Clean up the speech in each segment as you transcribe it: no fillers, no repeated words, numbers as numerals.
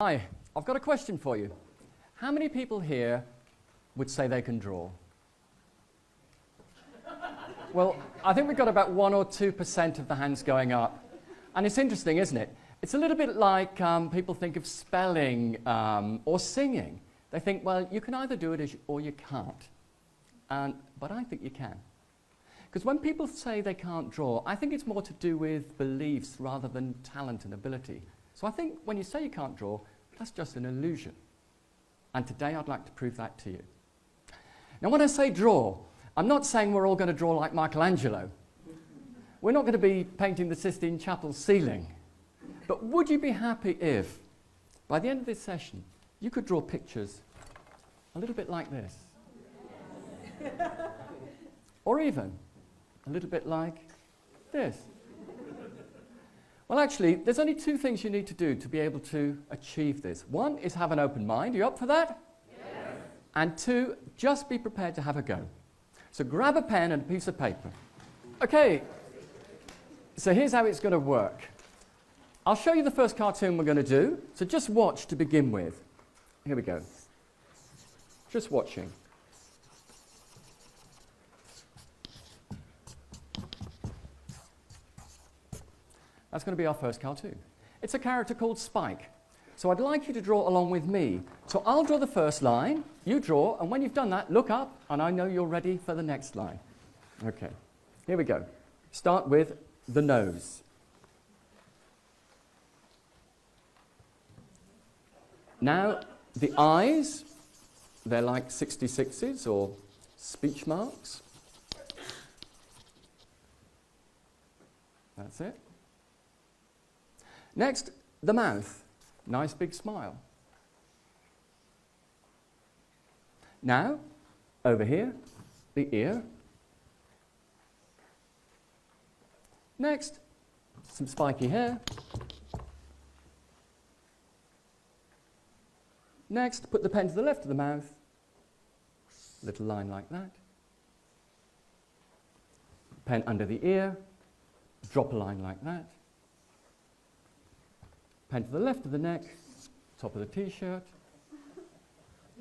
Hi, I've got a question for you. How many people here would say they can draw? Well, I think we've got about 1 or 2% of the hands going up. And it's interesting, isn't it? It's a little bit like people think of spelling or singing. They think, well, you can either do it or you can't. But I think you can. Because when people say they can't draw, I think it's more to do with beliefs rather than talent and ability. So I think when you say you can't draw, that's just an illusion. And today I'd like to prove that to you. Now when I say draw, I'm not saying we're all going to draw like Michelangelo. We're not going to be painting the Sistine Chapel ceiling. But would you be happy if, by the end of this session, you could draw pictures a little bit like this? Or even a little bit like this? Well, actually, there's only 2 things you need to do to be able to achieve this. 1 is have an open mind. Are you up for that? Yes. And 2, just be prepared to have a go. So grab a pen and a piece of paper. Okay, so here's how it's going to work. I'll show you the first cartoon we're going to do, so just watch to begin with. Here we go. Just watching. That's going to be our first cartoon. It's a character called Spike. So I'd like you to draw along with me. So I'll draw the first line, you draw, and when you've done that, look up, and I know you're ready for the next line. Okay, here we go. Start with the nose. Now, the eyes, they're like 66s or speech marks. That's it. Next, the mouth. Nice big smile. Now, over here, the ear. Next, some spiky hair. Next, put the pen to the left of the mouth. Little line like that. Pen under the ear. Drop a line like that. Pen to the left of the neck, top of the t-shirt,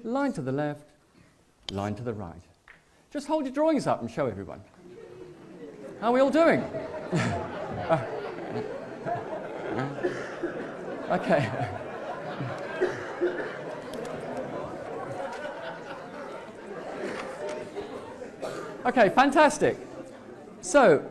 line to the left, line to the right. Just hold your drawings up and show everyone. How are we all doing? Okay. Okay, fantastic. So,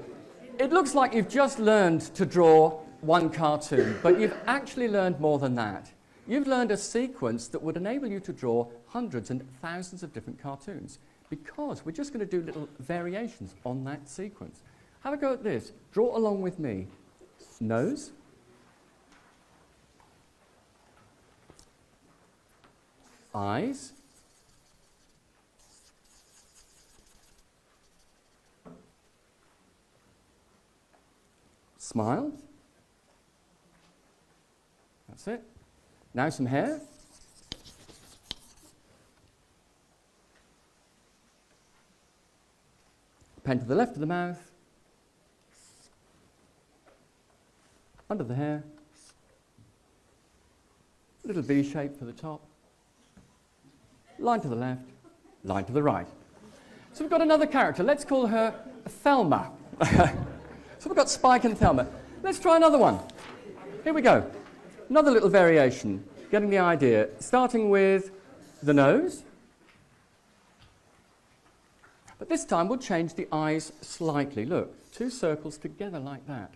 it looks like you've just learned to draw 1 cartoon, but you've actually learned more than that. You've learned a sequence that would enable you to draw hundreds and thousands of different cartoons, because we're just going to do little variations on that sequence. Have a go at this. Draw along with me. Nose. Eyes. Smile. That's it. Now some hair. Pen to the left of the mouth. Under the hair. Little V shape for the top. Line to the left. Line to the right. So we've got another character. Let's call her Thelma. So we've got Spike and Thelma. Let's try another one. Here we go. Another little variation, getting the idea. Starting with the nose. But this time we'll change the eyes slightly. Look, 2 circles together like that.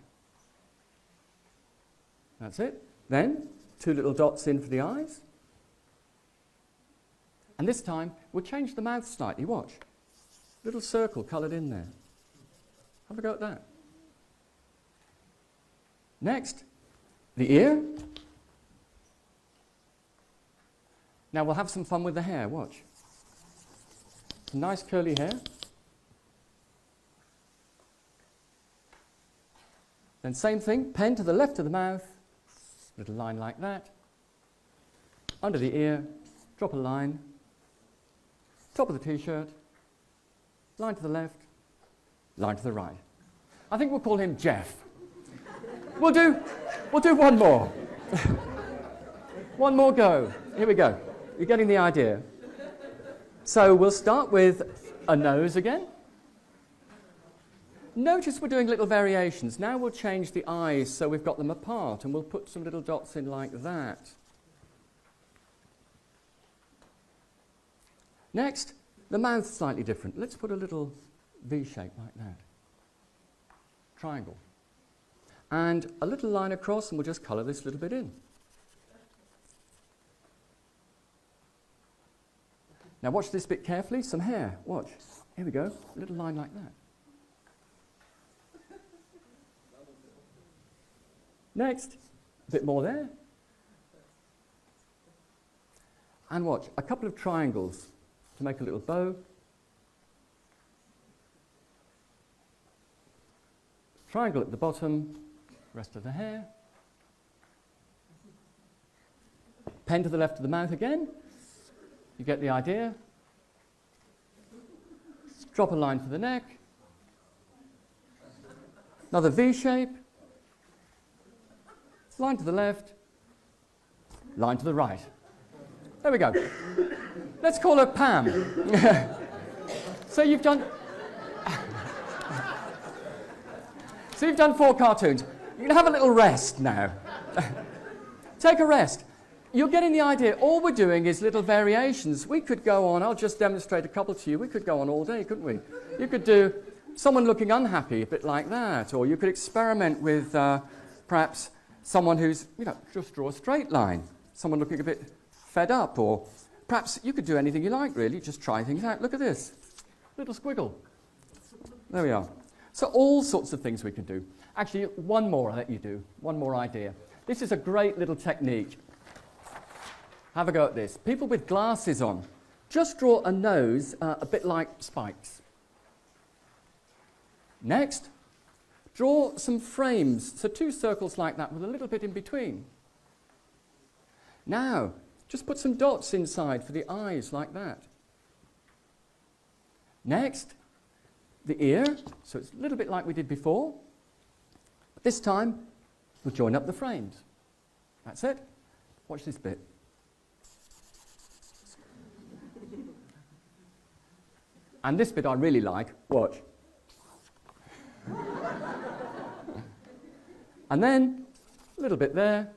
That's it. Then 2 little dots in for the eyes. And this time we'll change the mouth slightly. Watch. Little circle coloured in there. Have a go at that. Next, the ear. Now we'll have some fun with the hair, watch. Some nice curly hair. Then same thing, pen to the left of the mouth, little line like that. Under the ear, drop a line. Top of the t-shirt, line to the left, line to the right. I think we'll call him Jeff. We'll do one more. One more go. Here we go. You're getting the idea. So we'll start with a nose again. Notice we're doing little variations. Now we'll change the eyes so we've got them apart, and we'll put some little dots in like that. Next, the mouth's slightly different. Let's put a little V shape like that. Triangle. And a little line across, and we'll just colour this little bit in. Now watch this bit carefully. Some hair. Watch. Here we go. A little line like that. Next, a bit more there. And watch, a couple of triangles to make a little bow. Triangle at the bottom, rest of the hair. Pen to the left of the mouth again. You get the idea. Drop a line for the neck. Another V shape. Line to the left, line to the right. There we go. Let's call her Pam. So you've done 4 cartoons. You can have a little rest now. Take a rest. You're getting the idea. All we're doing is little variations. We could go on. I'll just demonstrate a couple to you. We could go on all day, couldn't we? You could do someone looking unhappy, a bit like that. Or you could experiment with perhaps someone who's, just draw a straight line. Someone looking a bit fed up, or perhaps you could do anything you like, really. Just try things out. Look at this. Little squiggle. There we are. So all sorts of things we can do. Actually, one more I'll let you do. One more idea. This is a great little technique. Have a go at this. People with glasses on. Just draw a nose a bit like spikes. Next. Draw some frames, so 2 circles like that with a little bit in between. Now, just put some dots inside for the eyes like that. Next, the ear, so it's a little bit like we did before. But this time, we'll join up the frames. That's it. Watch this bit. And this bit I really like. Watch. And then, a little bit there,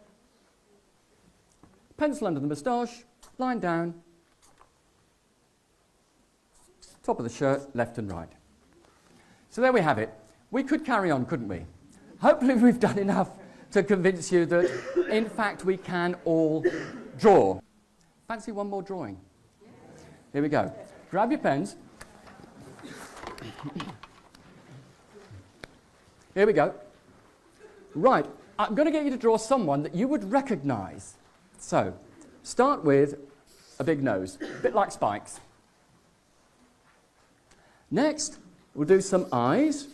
pencil under the moustache, line down, top of the shirt, left and right. So there we have it. We could carry on, couldn't we? Hopefully we've done enough to convince you that, in fact, we can all draw. Fancy one more drawing? Here we go. Grab your pens. Here we go. Right, I'm going to get you to draw someone that you would recognise. So, start with a big nose, a bit like spikes. Next, we'll do some eyes.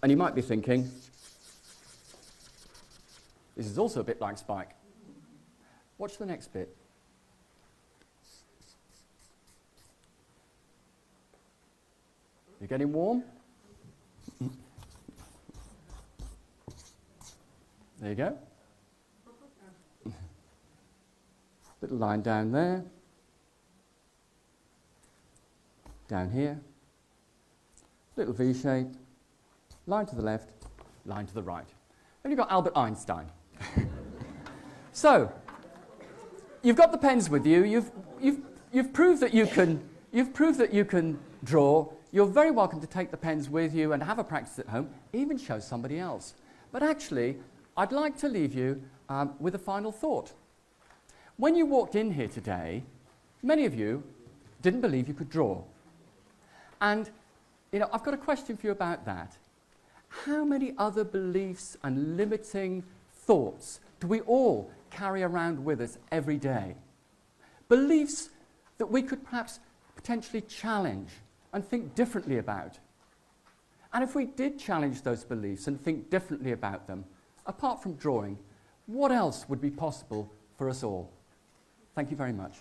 And you might be thinking, this is also a bit like Spike. Watch the next bit. You're getting warm? There you go. Little line down there. Down here. Little V shape. Line to the left, line to the right. Then you've got Albert Einstein. So, you've got the pens with you. You've proved that you can draw. You're very welcome to take the pens with you and have a practice at home, even show somebody else. But actually, I'd like to leave you with a final thought. When you walked in here today, many of you didn't believe you could draw. And, I've got a question for you about that. How many other beliefs and limiting thoughts do we all carry around with us every day? Beliefs that we could perhaps potentially challenge and think differently about. And if we did challenge those beliefs and think differently about them, apart from drawing, what else would be possible for us all? Thank you very much.